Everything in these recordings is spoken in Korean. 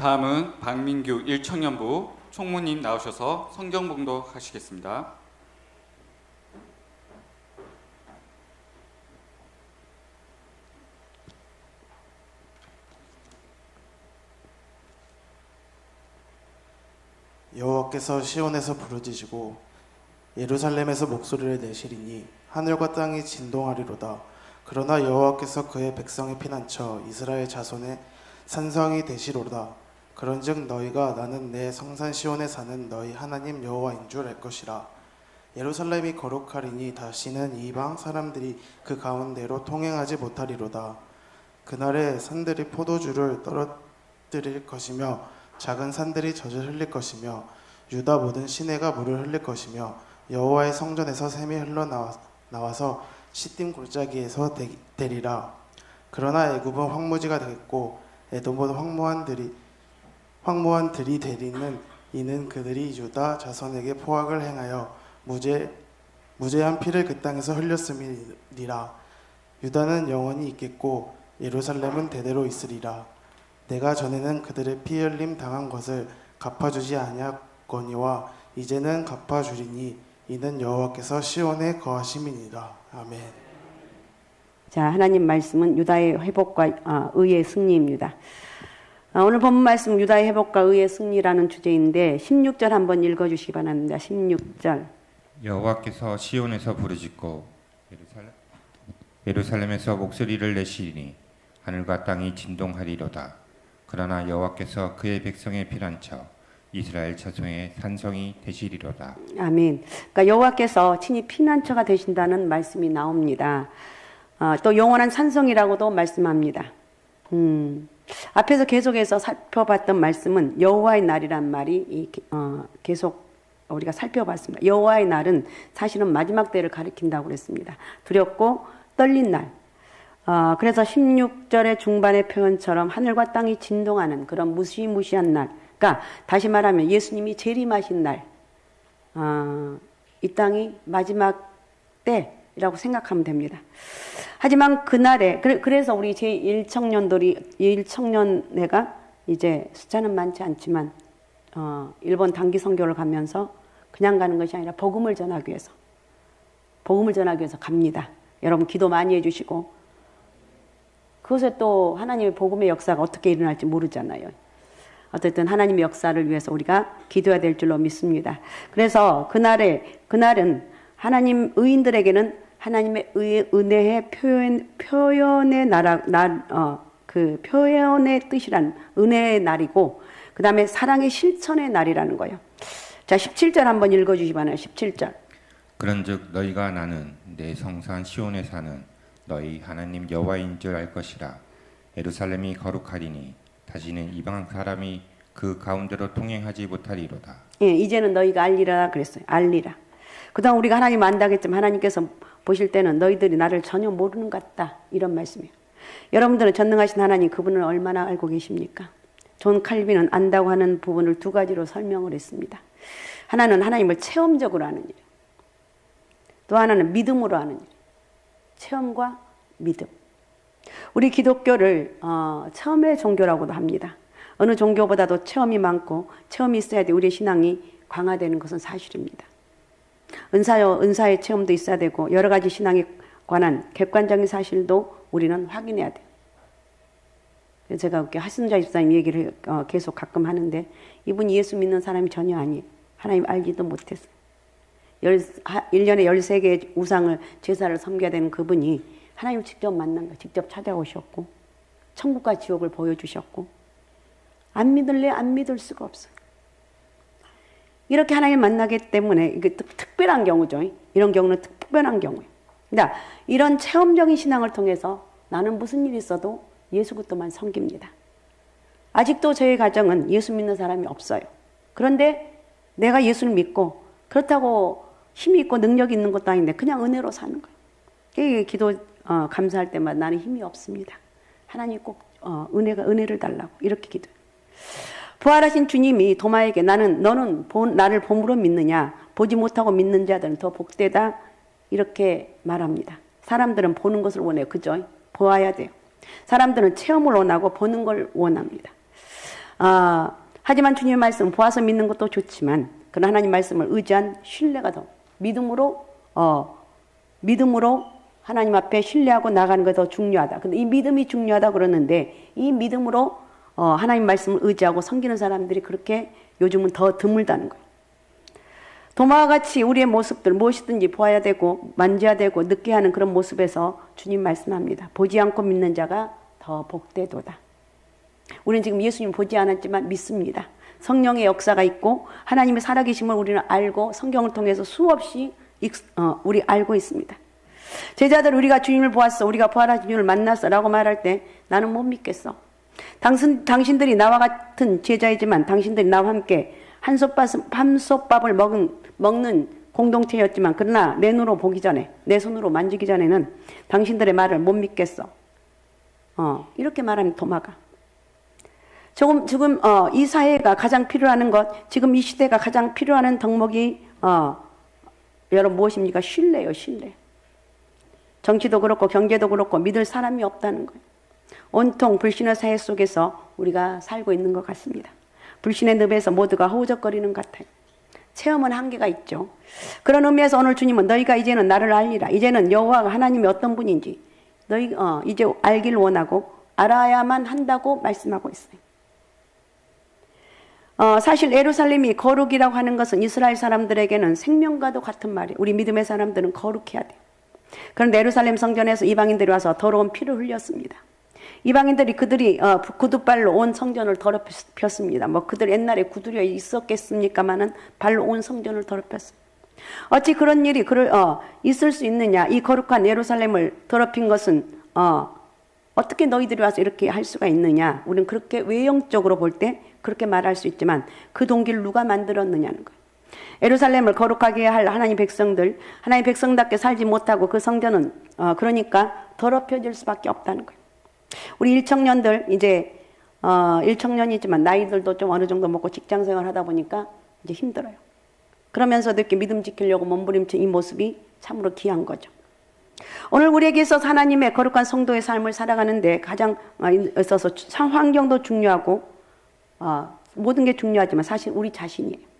다음은 박민규 1청년부 총무님 나오셔서 성경 봉독하시겠습니다. 여호와께서 시온에서 부르짖으시고 예루살렘에서 목소리를 내시리니 하늘과 땅이 진동하리로다. 그러나 여호와께서 그의 백성의 피난처 이스라엘 자손의 산성이 되시로다. 그런즉 너희가 나는 내 성산 시온에 사는 너희 하나님 여호와인 줄 알 것이라. 예루살렘이 거룩하리니 다시는 이방 사람들이 그 가운데로 통행하지 못하리로다. 그날에 산들이 포도주를 떨어뜨릴 것이며 작은 산들이 젖을 흘릴 것이며 유다 모든 시내가 물을 흘릴 것이며 여호와의 성전에서 샘이 흘러나와서 시딤 골짜기에서 되리라. 그러나 애굽은 황무지가 되겠고 에돔은 황무한 들이 되리는 이는 그들이 유다 자손에게 포악을 행하여 무죄한 피를 그 땅에서 흘렸음이니라. 유다는 영원히 있겠고 예루살렘은 대대로 있으리라. 내가 전에는 그들의 피 흘림 당한 것을 갚아주지 아니하거니와 이제는 갚아주리니 이는 여호와께서 시온에 거하심이니라. 아멘. 자, 하나님 말씀은 유다의 회복과 의의 승리입니다. 오늘 본문 말씀 유다의 회복과 의의 승리라는 주제인데 16절 한번 읽어주시기 바랍니다. 16절. 여호와께서 시온에서 부르짖고 예루살렘에서 목소리를 내시리니 하늘과 땅이 진동하리로다. 그러나 여호와께서 그의 백성의 피난처 이스라엘 자손의 산성이 되시리로다. 아멘. 그러니까 여호와께서 친히 피난처가 되신다는 말씀이 나옵니다. 또 영원한 산성이라고도 말씀합니다. 앞에서 계속해서 살펴봤던 말씀은 여호와의 날이란 말이 계속 우리가 살펴봤습니다. 여호와의 날은 사실은 마지막 때를 가리킨다고 그랬습니다. 두렵고 떨린 날. 그래서 16절의 중반의 표현처럼 하늘과 땅이 진동하는 그런 무시무시한 날. 그러니까 다시 말하면 예수님이 재림하신 날. 이 땅이 마지막 때라고 생각하면 됩니다. 하지만 그날에 그래서 우리 제1청년회가 이제 숫자는 많지 않지만 일본 단기 선교를 가면서 그냥 가는 것이 아니라 복음을 전하기 위해서 갑니다. 여러분 기도 많이 해주시고 그것에 또 하나님의 복음의 역사가 어떻게 일어날지 모르잖아요. 어쨌든 하나님의 역사를 위해서 우리가 기도해야 될 줄로 믿습니다. 그래서 그날은 하나님 의인들에게는 하나님의 은혜의 표현의 그 표현의 뜻이란 은혜의 날이고 그 다음에 사랑의 실천의 날이라는 거예요. 자, 17절 한번 읽어주시기 바랍니다. 17절. 그런즉 너희가 나는 내 성산 시온에 사는 너희 하나님 여호와인 줄 알 것이라. 예루살렘이 거룩하리니 다시는 이방 사람이 그 가운데로 통행하지 못하리로다. 예, 이제는 너희가 알리라 그랬어요. 알리라. 그동안 우리가 하나님 안다겠지만 하나님께서 보실 때는 너희들이 나를 전혀 모르는 것 같다. 이런 말씀이에요. 여러분들은 전능하신 하나님 그분을 얼마나 알고 계십니까? 존 칼빈은 안다고 하는 부분을 두 가지로 설명을 했습니다. 하나는 하나님을 체험적으로 아는 일, 또 하나는 믿음으로 아는 일. 체험과 믿음. 우리 기독교를 체험의 종교라고도 합니다. 어느 종교보다도 체험이 많고 체험이 있어야 돼 우리의 신앙이 강화되는 것은 사실입니다. 은사의 체험도 있어야 되고 여러 가지 신앙에 관한 객관적인 사실도 우리는 확인해야 돼요. 제가 하승자 집사님 얘기를 계속 가끔 하는데 이분이 예수 믿는 사람이 전혀 아니에요. 하나님 알지도 못했어요. 1년에 13개의 우상을 제사를 섬겨야 되는 그분이 하나님을 직접 만난 거예요. 직접 찾아오셨고 천국과 지옥을 보여주셨고 안 믿을래? 안 믿을 수가 없어요. 이렇게 하나님을 만나기 때문에 이게 특별한 경우죠. 이런 경우는 특별한 경우예요. 그러니까 이런 체험적인 신앙을 통해서 나는 무슨 일이 있어도 예수 그리스도만 섬깁니다. 아직도 저희 가정은 예수 믿는 사람이 없어요. 그런데 내가 예수를 믿고 그렇다고 힘이 있고 능력이 있는 것도 아닌데 그냥 은혜로 사는 거예요. 기도 감사할 때마다 나는 힘이 없습니다. 하나님 꼭 은혜를 달라고 이렇게 기도해요. 부활하신 주님이 도마에게 너는 나를 봄으로 믿느냐 보지 못하고 믿는 자들은 더 복되다 이렇게 말합니다. 사람들은 보는 것을 원해요. 그죠? 보아야 돼요. 사람들은 체험을 원하고 보는 걸 원합니다. 하지만 주님의 말씀 보아서 믿는 것도 좋지만 그런 하나님 말씀을 의지한 신뢰가 더 믿음으로 하나님 앞에 신뢰하고 나가는 게 더 중요하다. 근데 이 믿음이 중요하다 그러는데 이 믿음으로 하나님 말씀을 의지하고 섬기는 사람들이 그렇게 요즘은 더 드물다는 거예요. 도마와 같이 우리의 모습들 무엇이든지 보아야 되고 만져야 되고 느껴야 하는 그런 모습에서 주님 말씀합니다. 보지 않고 믿는 자가 더 복되도다. 우리는 지금 예수님 보지 않았지만 믿습니다. 성령의 역사가 있고 하나님의 살아계심을 우리는 알고 성경을 통해서 수없이 우리 알고 있습니다. 제자들 우리가 주님을 보았어, 우리가 부활한 주님을 만났어 라고 말할 때 나는 못 믿겠어. 당신들이 나와 같은 제자이지만 당신들이 나와 함께 한솥밥을 먹는 공동체였지만 그러나 내 눈으로 보기 전에 내 손으로 만지기 전에는 당신들의 말을 못 믿겠어. 이렇게 말하는 도마가 지금 이 사회가 가장 필요하는 것, 지금 이 시대가 가장 필요하는 덕목이 여러분 무엇입니까? 신뢰요, 신뢰. 정치도 그렇고 경제도 그렇고 믿을 사람이 없다는 거예요. 온통 불신의 사회 속에서 우리가 살고 있는 것 같습니다. 불신의 늪에서 모두가 허우적거리는 것 같아요. 체험은 한계가 있죠. 그런 의미에서 오늘 주님은 너희가 이제는 나를 알리라. 이제는 여호와가 하나님이 어떤 분인지 너희 이제 알기를 원하고 알아야만 한다고 말씀하고 있어요. 사실 예루살렘이 거룩이라고 하는 것은 이스라엘 사람들에게는 생명과도 같은 말이에요. 우리 믿음의 사람들은 거룩해야 돼요. 그런데 예루살렘 성전에서 이방인들이 와서 더러운 피를 흘렸습니다. 이방인들이 그들이 구두발로 온 성전을 더럽혔습니다. 그들 옛날에 구두려 있었겠습니까마는 발로 온 성전을 더럽혔습니다. 어찌 그런 일이 있을 수 있느냐? 이 거룩한 예루살렘을 더럽힌 것은 어떻게 너희들이 와서 이렇게 할 수가 있느냐? 우리는 그렇게 외형적으로 볼 때 그렇게 말할 수 있지만 그 동기를 누가 만들었느냐는 거예요. 예루살렘을 거룩하게 할 하나님 백성들, 하나님 백성답게 살지 못하고 그 성전은 그러니까 더럽혀질 수밖에 없다는 거예요. 우리 일청년들 이제 일청년이지만 나이들도 좀 어느 정도 먹고 직장생활 하다 보니까 이제 힘들어요. 그러면서도 이렇게 믿음 지키려고 몸부림친 이 모습이 참으로 귀한 거죠. 오늘 우리에게 있어서 하나님의 거룩한 성도의 삶을 살아가는데 가장 있어서 환경도 중요하고 모든 게 중요하지만 사실 우리 자신이에요.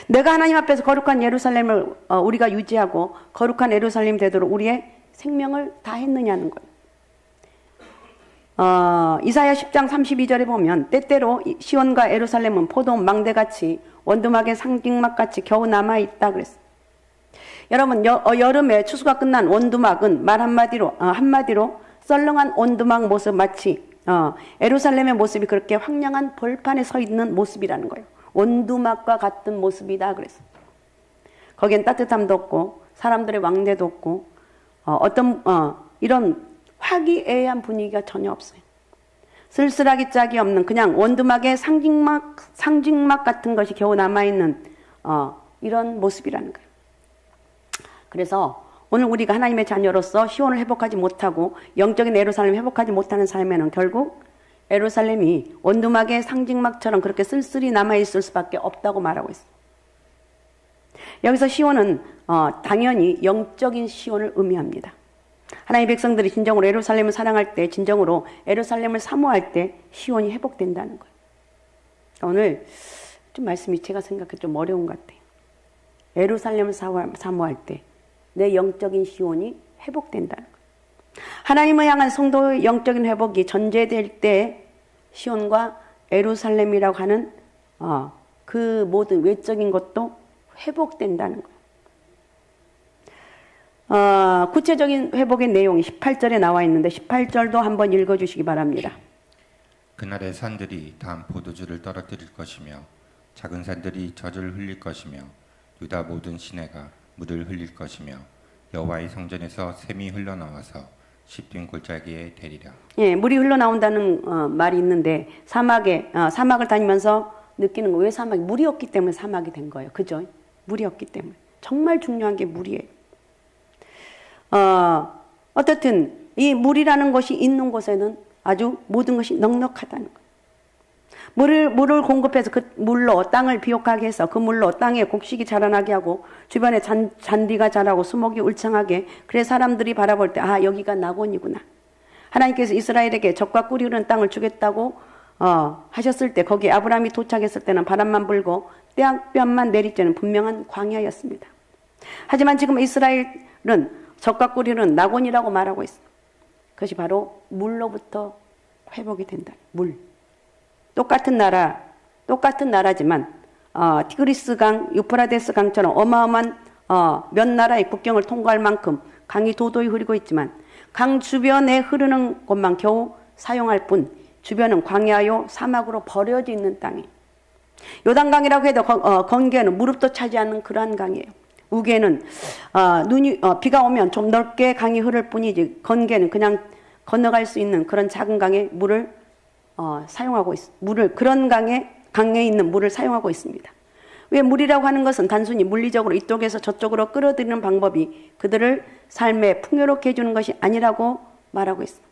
내가 하나님 앞에서 거룩한 예루살렘을 우리가 유지하고 거룩한 예루살렘 되도록 우리의 생명을 다했느냐는 거예요. 이사야 10장 32절에 보면 때때로 시온과 예루살렘은 포도 망대같이 원두막의 상징막같이 겨우 남아있다 그랬어요. 여러분 여름에 추수가 끝난 원두막은 말 한마디로 썰렁한 원두막 모습 마치 예루살렘의 모습이 그렇게 황량한 벌판에 서 있는 모습이라는 거예요. 원두막과 같은 모습이다 그랬어요. 거기엔 따뜻함도 없고 사람들의 왕래도 없고 이런 화기애애한 분위기가 전혀 없어요. 쓸쓸하기 짝이 없는 그냥 원두막의 상징막 같은 것이 겨우 남아있는 이런 모습이라는 거예요. 그래서 오늘 우리가 하나님의 자녀로서 시온을 회복하지 못하고 영적인 예루살렘을 회복하지 못하는 삶에는 결국 예루살렘이 원두막의 상징막처럼 그렇게 쓸쓸히 남아있을 수밖에 없다고 말하고 있어요. 여기서 시온은 당연히 영적인 시온을 의미합니다. 하나님의 백성들이 진정으로 예루살렘을 사랑할 때, 진정으로 예루살렘을 사모할 때 시온이 회복된다는 거예요. 오늘 좀 말씀이 제가 생각해 좀 어려운 것 같아요. 예루살렘을 사모할 때 내 영적인 시온이 회복된다는 거예요. 하나님을 향한 성도의 영적인 회복이 전제될 때 시온과 예루살렘이라고 하는 그 모든 외적인 것도 회복된다는 거예요. 구체적인 회복의 내용이 18절에 나와 있는데 18절도 한번 읽어주시기 바랍니다. 그날의 산들이 단 포도주를 떨어뜨릴 것이며 작은 산들이 젖을 흘릴 것이며 유다 모든 시내가 물을 흘릴 것이며 여호와의 성전에서 샘이 흘러나와서 십빈 골짜기에 대리라. 예, 물이 흘러나온다는 말이 있는데 사막을 다니면서 느끼는 거, 왜 사막이 물이 없기 때문에 사막이 된 거예요. 그죠? 물이 없기 때문에. 정말 중요한 게 물이에요. 어떻든 이 물이라는 것이 있는 곳에는 아주 모든 것이 넉넉하다는 거예요. 물을 공급해서 그 물로 땅을 비옥하게 해서 그 물로 땅에 곡식이 자라나게 하고 주변에 잔디가 자라고 수목이 울창하게, 그래 사람들이 바라볼 때 여기가 낙원이구나. 하나님께서 이스라엘에게 젖과 꿀이 흐르는 땅을 주겠다고 하셨을 때 거기 아브라함이 도착했을 때는 바람만 불고 떼약볕만 내리쬐는 분명한 광야였습니다. 하지만 지금 이스라엘은 적과 꿀이는 낙원이라고 말하고 있습니다. 그것이 바로 물로부터 회복이 된다. 물. 똑같은 나라지만 티그리스강, 유프라데스 강처럼 어마어마한 몇 나라의 국경을 통과할 만큼 강이 도도히 흐르고 있지만 강 주변에 흐르는 곳만 겨우 사용할 뿐 주변은 광야요 사막으로 버려져 있는 땅이에요. 요단강이라고 해도 건기에는 무릎도 차지 않는 그러한 강이에요. 우기에는 비가 오면 좀 넓게 강이 흐를 뿐이지 건기에는 그냥 건너갈 수 있는 그런 작은 강의 물을 사용하고 그런 강에 있는 물을 사용하고 있습니다. 왜 물이라고 하는 것은 단순히 물리적으로 이쪽에서 저쪽으로 끌어들이는 방법이 그들을 삶에 풍요롭게 해주는 것이 아니라고 말하고 있습니다.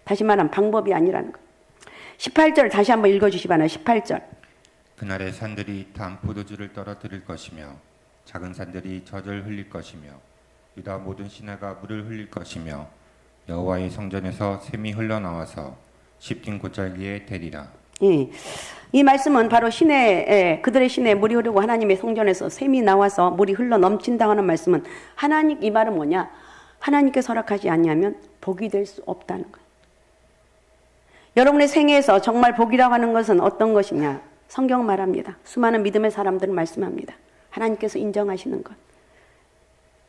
다시 말하면 방법이 아니라는 것. 18절 다시 한번 읽어주시 바나요. 18절. 그날의 산들이 단 포도주를 떨어뜨릴 것이며 작은 산들이 젖을 흘릴 것이며 유다 모든 시내가 물을 흘릴 것이며 여호와의 성전에서 샘이 흘러나와서 십진 골짜기에 대리라. 예. 이 말씀은 바로 그들의 시내에 물이 흐르고 하나님의 성전에서 샘이 나와서 물이 흘러 넘친다고 하는 말씀은 이 말은 뭐냐? 하나님께서 허락하지 않냐면 복이 될 수 없다는 거예요. 여러분의 생애에서 정말 복이라고 하는 것은 어떤 것이냐? 성경 말합니다. 수많은 믿음의 사람들은 말씀합니다. 하나님께서 인정하시는 것.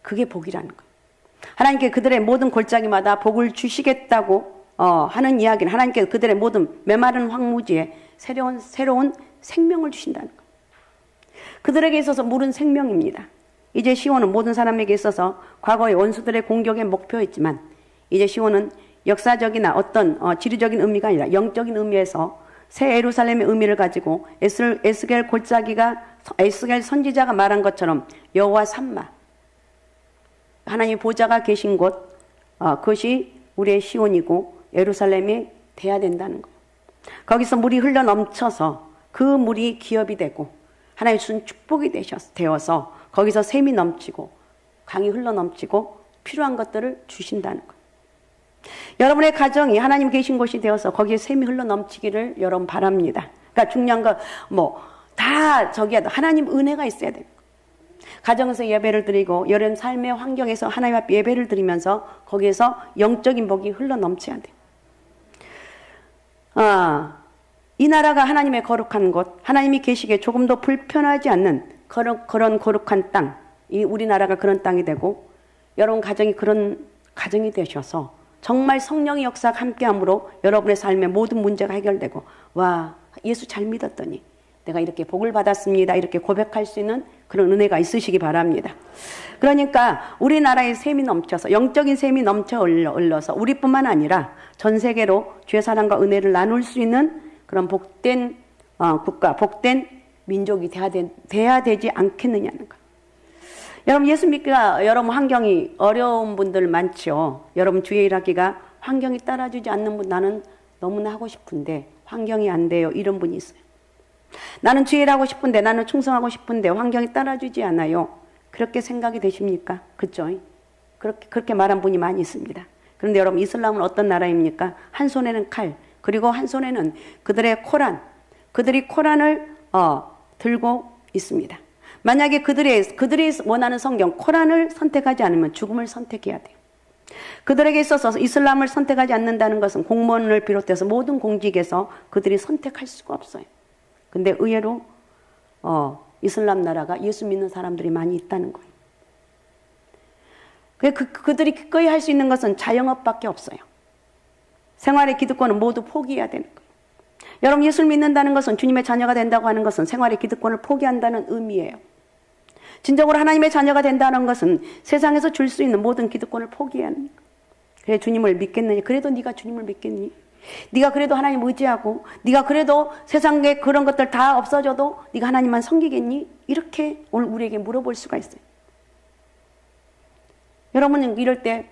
그게 복이라는 것. 하나님께 그들의 모든 골짜기마다 복을 주시겠다고 하는 이야기는 하나님께서 그들의 모든 메마른 황무지에 새로운 생명을 주신다는 것. 그들에게 있어서 물은 생명입니다. 이제 시온은 모든 사람에게 있어서 과거의 원수들의 공격의 목표였지만 이제 시온은 역사적이나 어떤 지리적인 의미가 아니라 영적인 의미에서 새 예루살렘의 의미를 가지고 에스겔 선지자가 말한 것처럼 여호와 삼마 하나님의 보좌가 계신 곳 그것이 우리의 시온이고 예루살렘이 돼야 된다는 거예요. 거기서 물이 흘러 넘쳐서 그 물이 기업이 되고 하나님의 주신 축복이 되어서 거기서 샘이 넘치고 강이 흘러 넘치고 필요한 것들을 주신다는 거예요. 여러분의 가정이 하나님 계신 곳이 되어서 거기에 샘이 흘러 넘치기를 여러분 바랍니다. 그러니까 중요한 거 다 저기야도 하나님 은혜가 있어야 돼요. 가정에서 예배를 드리고 여러분 삶의 환경에서 하나님 앞에 예배를 드리면서 거기에서 영적인 복이 흘러 넘쳐야 돼요. 이 나라가 하나님의 거룩한 곳, 하나님이 계시기에 조금도 불편하지 않는 그런 거룩한 땅, 이 우리나라가 그런 땅이 되고 여러분 가정이 그런 가정이 되셔서 정말 성령의 역사가 함께함으로 여러분의 삶의 모든 문제가 해결되고 와 예수 잘 믿었더니 내가 이렇게 복을 받았습니다 이렇게 고백할 수 있는 그런 은혜가 있으시기 바랍니다. 그러니까 우리나라의 샘이 넘쳐서 영적인 샘이 넘쳐 흘러서 우리뿐만 아니라 전 세계로 주의 사랑과 은혜를 나눌 수 있는 그런 복된 국가, 복된 민족이 돼야 되지 않겠느냐는 거. 여러분 예수 믿기가 여러분 환경이 어려운 분들 많죠. 여러분 주의 일하기가 환경이 따라주지 않는 분 나는 너무나 하고 싶은데 환경이 안 돼요. 이런 분이 있어요. 나는 주의 일하고 싶은데 나는 충성하고 싶은데 환경이 따라주지 않아요. 그렇게 생각이 되십니까? 그렇죠? 그렇게 말한 분이 많이 있습니다. 그런데 여러분 이슬람은 어떤 나라입니까? 한 손에는 칼 그리고 한 손에는 그들의 코란 그들이 코란을 들고 있습니다. 만약에 그들이 원하는 성경 코란을 선택하지 않으면 죽음을 선택해야 돼요. 그들에게 있어서 이슬람을 선택하지 않는다는 것은 공무원을 비롯해서 모든 공직에서 그들이 선택할 수가 없어요. 근데 의외로 이슬람 나라가 예수 믿는 사람들이 많이 있다는 거예요. 그들이 기꺼이 할 수 있는 것은 자영업밖에 없어요. 생활의 기득권은 모두 포기해야 되는 거예요. 여러분 예수를 믿는다는 것은 주님의 자녀가 된다고 하는 것은 생활의 기득권을 포기한다는 의미예요. 진정으로 하나님의 자녀가 된다는 것은 세상에서 줄 수 있는 모든 기득권을 포기해야 하는 거예요. 그래 주님을 믿겠느냐? 그래도 네가 주님을 믿겠니? 네가 그래도 하나님 의지하고 네가 그래도 세상에 그런 것들 다 없어져도 네가 하나님만 섬기겠니? 이렇게 오늘 우리에게 물어볼 수가 있어요. 여러분은 이럴 때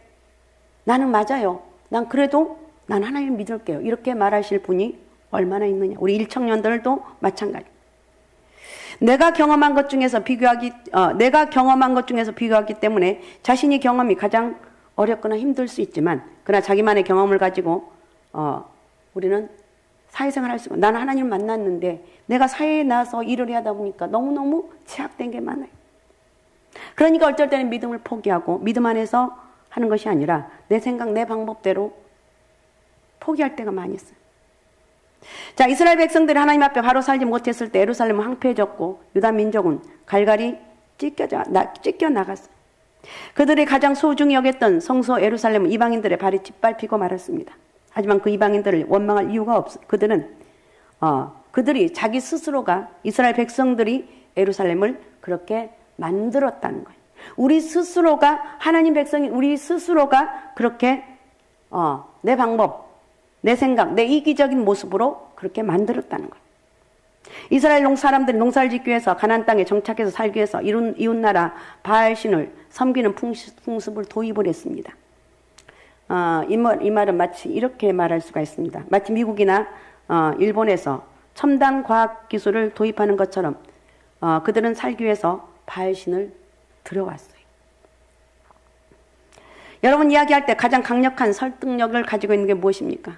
나는 맞아요. 난 하나님 믿을게요. 이렇게 말하실 분이 얼마나 있느냐. 우리 일청년들도 마찬가지. 내가 경험한 것 중에서 비교하기 때문에 자신이 경험이 가장 어렵거나 힘들 수 있지만 그러나 자기만의 경험을 가지고 우리는 사회생활 할 수가. 나는 하나님을 만났는데 내가 사회에 나와서 일을 하다 보니까 너무너무 제약된 게 많아요. 그러니까 어쩔 때는 믿음을 포기하고 믿음 안에서 하는 것이 아니라 내 생각, 내 방법대로 포기할 때가 많이 있어요. 자, 이스라엘 백성들이 하나님 앞에 바로 살지 못했을 때 예루살렘은 황폐해졌고 유다 민족은 갈갈이 찢겨 나갔어요. 그들이 가장 소중히 여겼던 성소 예루살렘은 이방인들의 발이 짓밟히고 말았습니다. 하지만 그 이방인들을 원망할 이유가 없어. 그들이 자기 스스로가 이스라엘 백성들이 예루살렘을 그렇게 만들었다는 거예요. 우리 스스로가 하나님 백성인 우리 스스로가 그렇게 내 방법, 내 생각, 내 이기적인 모습으로 그렇게 만들었다는 거예요. 이스라엘 사람들이 농사를 짓기 위해서 가나안 땅에 정착해서 살기 위해서 이웃나라 바알신을 섬기는 풍습을 도입을 했습니다. 이 말은 마치 이렇게 말할 수가 있습니다. 마치 미국이나 일본에서 첨단 과학 기술을 도입하는 것처럼 그들은 살기 위해서 바알신을 들여왔어요. 여러분 이야기할 때 가장 강력한 설득력을 가지고 있는 게 무엇입니까?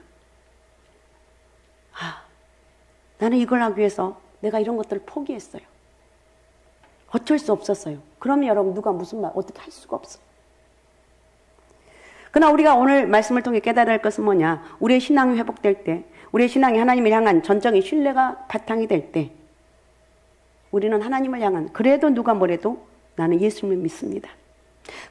나는 이걸 하기 위해서 내가 이런 것들을 포기했어요. 어쩔 수 없었어요. 그러면 여러분 누가 무슨 말 어떻게 할 수가 없어요. 그러나 우리가 오늘 말씀을 통해 깨달아야 할 것은 뭐냐? 우리의 신앙이 회복될 때, 우리의 신앙이 하나님을 향한 전적인 신뢰가 바탕이 될 때 우리는 하나님을 향한 그래도 누가 뭐래도 나는 예수님을 믿습니다.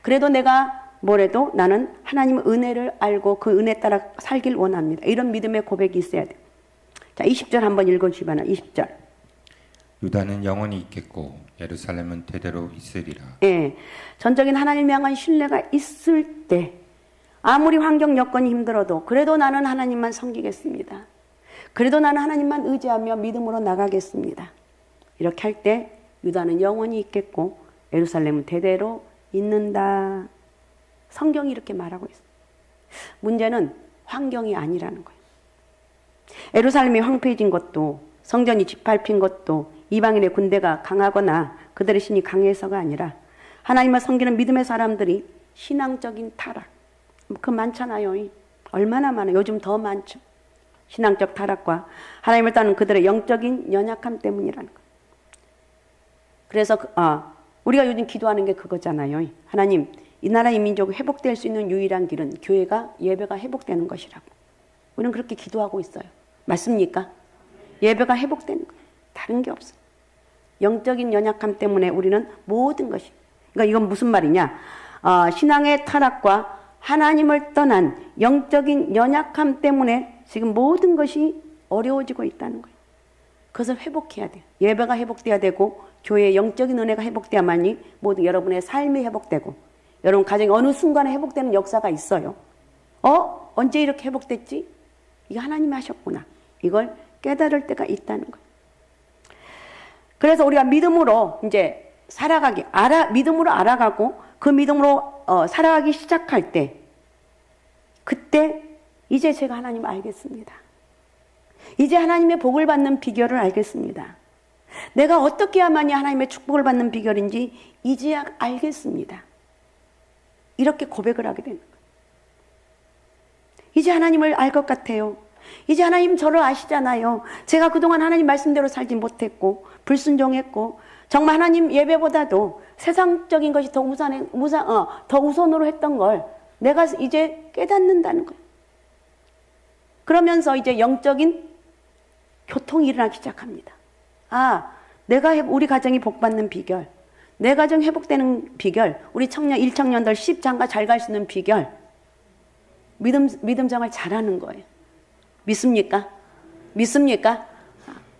그래도 내가 뭐래도 나는 하나님의 은혜를 알고 그 은혜 따라 살길 원합니다. 이런 믿음의 고백이 있어야 돼요. 자, 20절 한번 읽어주시면 20절. 유다는 영원히 있겠고 예루살렘은 대대로 있으리라. 예, 전적인 하나님 향한 신뢰가 있을 때 아무리 환경 여건이 힘들어도 그래도 나는 하나님만 섬기겠습니다. 그래도 나는 하나님만 의지하며 믿음으로 나가겠습니다. 이렇게 할 때 유다는 영원히 있겠고 예루살렘은 대대로 있는다. 성경이 이렇게 말하고 있어요. 문제는 환경이 아니라는 거예요. 예루살렘이 황폐해진 것도 성전이 짓밟힌 것도 이방인의 군대가 강하거나 그들의 신이 강해서가 아니라 하나님을 섬기는 믿음의 사람들이 신앙적인 타락, 그 많잖아요. 얼마나 많아요. 요즘 더 많죠. 신앙적 타락과 하나님을 따르는 그들의 영적인 연약함 때문이라는 거예요. 그래서 우리가 요즘 기도하는 게 그거잖아요. 하나님, 이 나라 이 민족이 회복될 수 있는 유일한 길은 교회가 예배가 회복되는 것이라고. 우리는 그렇게 기도하고 있어요. 맞습니까? 예배가 회복되는 거예요. 다른 게 없어요. 영적인 연약함 때문에 우리는 모든 것이. 그러니까 이건 무슨 말이냐? 신앙의 타락과 하나님을 떠난 영적인 연약함 때문에 지금 모든 것이 어려워지고 있다는 거예요. 그것을 회복해야 돼요. 예배가 회복돼야 되고 교회의 영적인 은혜가 회복돼야만이 모든 여러분의 삶이 회복되고 여러분 가정이 어느 순간에 회복되는 역사가 있어요. 언제 이렇게 회복됐지? 이거 하나님이 하셨구나. 이걸 깨달을 때가 있다는 거예요. 그래서 우리가 믿음으로 이제 믿음으로 알아가고 그 믿음으로 살아가기 시작할 때 그때 이제 제가 하나님을 알겠습니다. 이제 하나님의 복을 받는 비결을 알겠습니다. 내가 어떻게 해야만이 하나님의 축복을 받는 비결인지 이제야 알겠습니다. 이렇게 고백을 하게 되는 거예요. 이제 하나님을 알 것 같아요. 이제 하나님 저를 아시잖아요. 제가 그동안 하나님 말씀대로 살지 못했고 불순종했고 정말 하나님 예배보다도 세상적인 것이 더 우선으로 했던 걸 내가 이제 깨닫는다는 거예요. 그러면서 이제 영적인 교통이 일어나기 시작합니다. 우리 가정이 복받는 비결, 내 가정 회복되는 비결, 우리 1청년들 10장가 잘 갈 수 있는 비결, 믿음 생활 잘하는 거예요. 믿습니까? 믿습니까?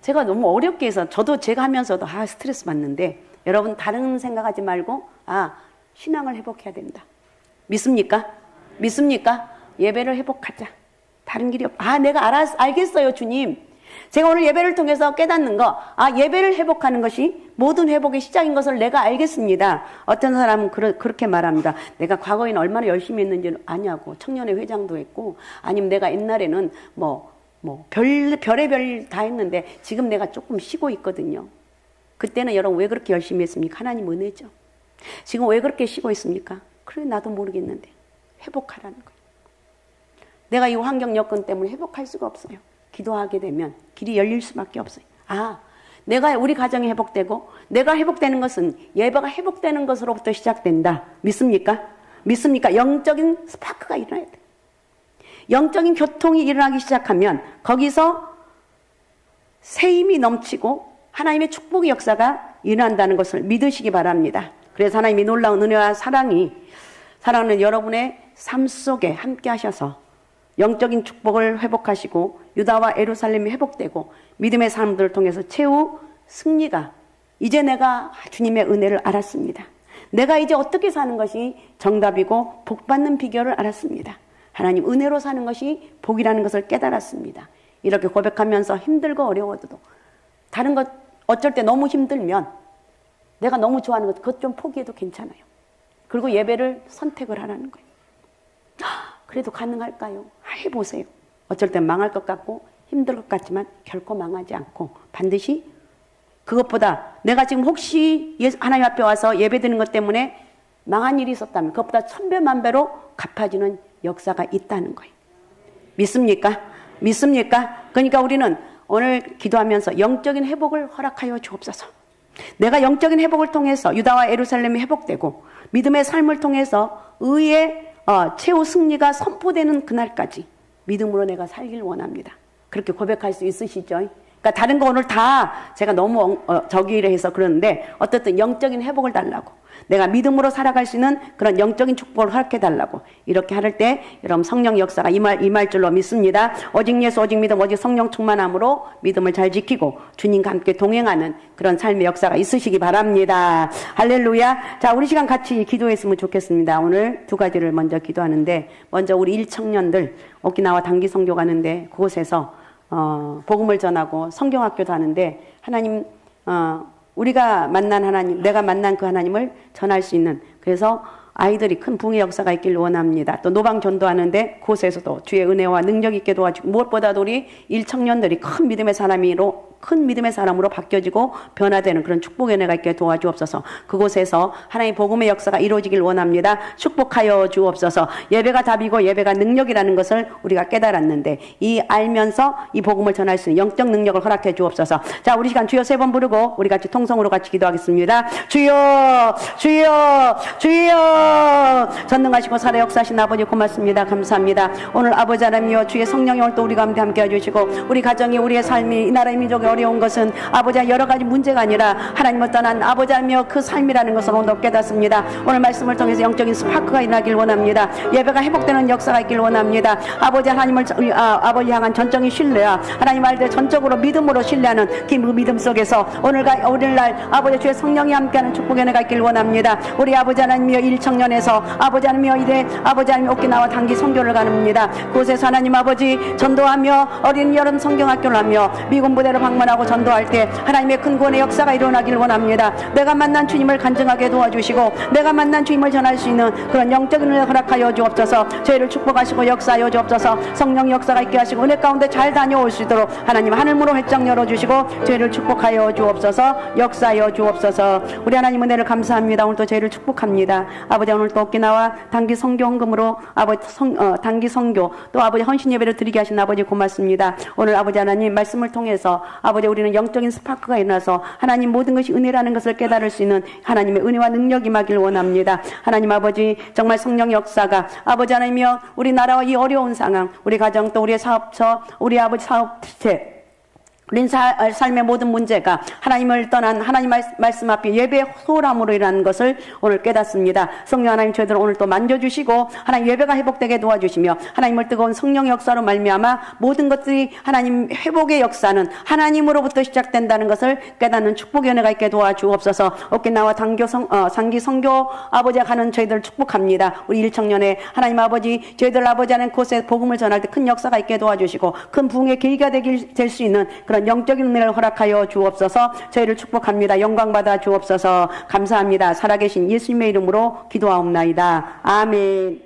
제가 너무 어렵게 해서 저도 제가 하면서도 스트레스 받는데 여러분 다른 생각하지 말고 신앙을 회복해야 된다. 믿습니까? 믿습니까? 예배를 회복하자. 다른 길이 내가 알겠어요, 주님. 제가 오늘 예배를 통해서 깨닫는 거, 예배를 회복하는 것이 모든 회복의 시작인 것을 내가 알겠습니다. 어떤 사람은 그렇게 말합니다. 내가 과거에는 얼마나 열심히 했는지 아냐고. 청년회 회장도 했고, 아니면 내가 옛날에는 별의별 다 했는데 지금 내가 조금 쉬고 있거든요. 그때는 여러분 왜 그렇게 열심히 했습니까? 하나님 은혜죠. 지금 왜 그렇게 쉬고 있습니까? 그래, 나도 모르겠는데 회복하라는 거예요. 내가 이 환경 여건 때문에 회복할 수가 없어요. 기도하게 되면 길이 열릴 수밖에 없어요. 우리 가정이 회복되고 내가 회복되는 것은 예배가 회복되는 것으로부터 시작된다. 믿습니까? 믿습니까? 영적인 스파크가 일어나야 돼요. 영적인 교통이 일어나기 시작하면 거기서 새 힘이 넘치고 하나님의 축복의 역사가 일어난다는 것을 믿으시기 바랍니다. 그래서 하나님이 놀라운 은혜와 사랑은 여러분의 삶 속에 함께 하셔서 영적인 축복을 회복하시고 유다와 예루살렘이 회복되고 믿음의 사람들을 통해서 최후 승리가 이제 내가 주님의 은혜를 알았습니다. 내가 이제 어떻게 사는 것이 정답이고 복받는 비결을 알았습니다. 하나님 은혜로 사는 것이 복이라는 것을 깨달았습니다. 이렇게 고백하면서 힘들고 어려워도 다른 것 어쩔 때 너무 힘들면 내가 너무 좋아하는 것 그것 좀 포기해도 괜찮아요. 그리고 예배를 선택을 하라는 거예요. 그래도 가능할까요? 해보세요. 어쩔 땐 망할 것 같고 힘들 것 같지만 결코 망하지 않고 반드시 그것보다 내가 지금 혹시 하나님 앞에 와서 예배드리는 것 때문에 망한 일이 있었다면 그것보다 1000배 만배로 갚아지는 역사가 있다는 거예요. 믿습니까? 믿습니까? 그러니까 우리는 오늘 기도하면서 영적인 회복을 허락하여 주옵소서. 내가 영적인 회복을 통해서 유다와 예루살렘이 회복되고 믿음의 삶을 통해서 의의 최후 승리가 선포되는 그날까지 믿음으로 내가 살길 원합니다. 그렇게 고백할 수 있으시죠? 그러니까 다른 거 오늘 다 제가 너무 저기를 해서 그러는데 어떻든 영적인 회복을 달라고 내가 믿음으로 살아갈 수 있는 그런 영적인 축복을 허락해 달라고 이렇게 할 때 여러분 성령 역사가 임할 줄로 믿습니다. 오직 예수 오직 믿음 오직 성령 충만함으로 믿음을 잘 지키고 주님과 함께 동행하는 그런 삶의 역사가 있으시기 바랍니다. 할렐루야. 자, 우리 시간 같이 기도했으면 좋겠습니다. 오늘 두 가지를 먼저 기도하는데 먼저 우리 1청년들 오키나와 단기 선교 가는데 그곳에서 복음을 전하고 성경학교도 하는데 하나님 우리가 만난 하나님, 내가 만난 그 하나님을 전할 수 있는 그래서 아이들이 큰 부흥의 역사가 있길 원합니다. 또 노방 전도하는데 그곳에서도 주의 은혜와 능력 있게 도와주고 무엇보다도 우리 1청년들이 큰 믿음의 사람으로 바뀌어지고 변화되는 그런 축복의 은혜가 있게 도와주옵소서. 그곳에서 하나님의 복음의 역사가 이루어지길 원합니다. 축복하여 주옵소서. 예배가 답이고 예배가 능력이라는 것을 우리가 깨달았는데 이 알면서 이 복음을 전할 수 있는 영적 능력을 허락해 주옵소서. 자, 우리 시간 주여 3번 부르고 우리 같이 통성으로 같이 기도하겠습니다. 주여 주여 주여 전능하시고 살아 역사하신 아버지 고맙습니다. 감사합니다. 오늘 아버지 하나님이여 주의 성령이 오늘 또 우리 가운데 함께 해주시고 우리 가정이 우리의 삶이 이 나라의 민족이 어려운 것은 아버지 여러 가지 문제가 아니라 하나님을 떠난 아버지 하나님이여 그 삶이라는 것을 오늘 깨닫습니다. 오늘 말씀을 통해서 영적인 스파크가 일어나길 원합니다. 예배가 회복되는 역사가 있길 원합니다. 아버지 하나님을 아버지 향한 전적인 신뢰와 하나님 말대 전적으로 믿음으로 신뢰하는 그 믿음 속에서 오늘날 아버지 주의 성령이 함께하는 축복의 은혜가 있길 원합니다. 우리 아버지 하나님이여 1청년에서 아버지 하나님이여 이래 아버지 하나님 오키나와 단기 선교를 가는입니다. 그곳에서 하나님 아버지 전도하며 어린 여름 성경학교를 하며 미군 부대를 방문하고 전도할 때 하나님의 큰 구원의 역사가 일어나길 원합니다. 내가 만난 주님을 간증하게 도와주시고 내가 만난 주님을 전할 수 있는 그런 영적인 은혜를 허락하여 주옵소서. 저희를 축복하시고 역사하여 주옵소서. 성령 역사가 있게 하시고 은혜 가운데 잘 다녀올 수 있도록 하나님 하늘문을 활짝 열어주시고 저희를 축복하여 주옵소서. 역사하여 주옵소서. 우리 하나님 은혜를 감사합니다. 오늘도 저희를 축복합니다. 아버지 오늘 또 오키나와 단기 선교 헌금으로 아버지 단기 선교 또 아버지 헌신 예배를 드리게 하신 아버지 고맙습니다. 오늘 아버지 하나님 말씀을 통해서 아버지 우리는 영적인 스파크가 일어나서 하나님 모든 것이 은혜라는 것을 깨달을 수 있는 하나님의 은혜와 능력이 임하길 원합니다. 하나님 아버지 정말 성령 역사가 아버지 하나님이여 우리나라와 이 어려운 상황 우리 가정 또 우리의 사업처 우리 아버지 사업체 우리 삶의 모든 문제가 하나님을 떠난 하나님 말씀 앞에 예배의 소홀함으로 일어나는 것을 오늘 깨닫습니다. 성령 하나님 저희들 오늘 또 만져주시고 하나님 예배가 회복되게 도와주시며 하나님을 뜨거운 성령 역사로 말미암아 모든 것들이 하나님 회복의 역사는 하나님으로부터 시작된다는 것을 깨닫는 축복의 은혜가 있게 도와주옵소서. 오키나와 단기 선교 아버지가 가는 저희들 축복합니다. 우리 1청년에 하나님 아버지 저희들 아버지 하는 곳에 복음을 전할 때 큰 역사가 있게 도와주시고 큰 부흥의 계기가 될 수 있는 그런 영적인 은혜를 허락하여 주옵소서. 저희를 축복합니다. 영광 받아 주옵소서. 감사합니다. 살아계신 예수님의 이름으로 기도하옵나이다. 아멘.